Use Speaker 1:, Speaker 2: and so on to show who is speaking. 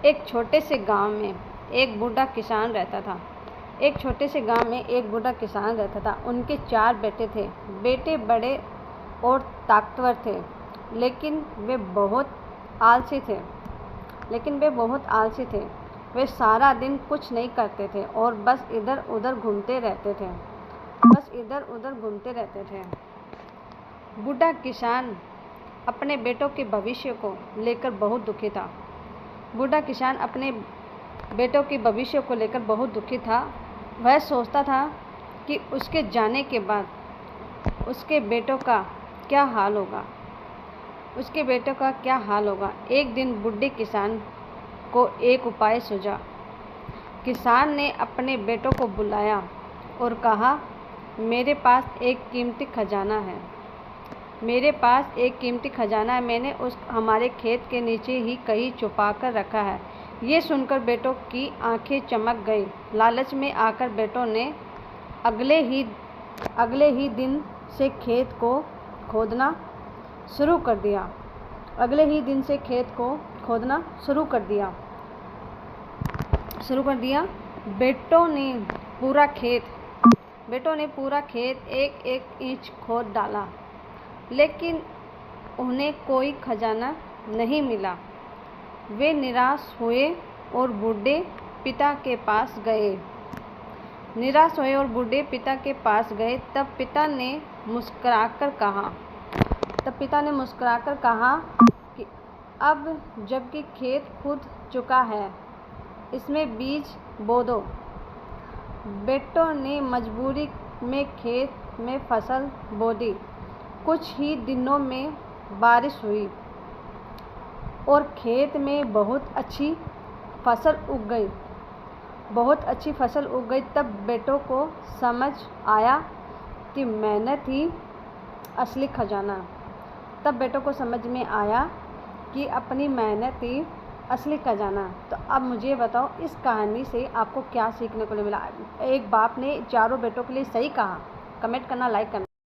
Speaker 1: एक छोटे से गांव में एक बूढ़ा किसान रहता था। एक छोटे से गांव में एक बूढ़ा किसान रहता था। उनके 4 बेटे थे। बेटे बड़े और ताकतवर थे, लेकिन वे बहुत आलसी थे। वे सारा दिन कुछ नहीं करते थे और बस इधर उधर घूमते रहते थे। बूढ़ा किसान अपने बेटों के भविष्य को लेकर बहुत दुखी था। वह सोचता था कि उसके जाने के बाद उसके बेटों का क्या हाल होगा। एक दिन बूढ़े किसान को एक उपाय सूझा। किसान ने अपने बेटों को बुलाया और कहा, मेरे पास एक कीमती खजाना है। मैंने हमारे खेत के नीचे ही कहीं छुपा कर रखा है। ये सुनकर बेटों की आंखें चमक गई। लालच में आकर बेटों ने अगले ही दिन से खेत को खोदना शुरू कर दिया। बेटों ने पूरा खेत एक इंच खोद डाला, लेकिन उन्हें कोई खजाना नहीं मिला। वे निराश हुए और बूढ़े पिता के पास गए। तब पिता ने मुस्कुराकर कहा कि अब जबकि खेत खुद चुका है, इसमें बीज बो दो। बेटों ने मजबूरी में खेत में फसल बो दी। कुछ ही दिनों में बारिश हुई और खेत में बहुत अच्छी फसल उग गई। तब बेटों को समझ आया कि मेहनत ही असली खजाना। तो अब मुझे बताओ, इस कहानी से आपको क्या सीखने को मिला। एक बाप ने चारों बेटों के लिए सही कहा। कमेंट करना, लाइक करना।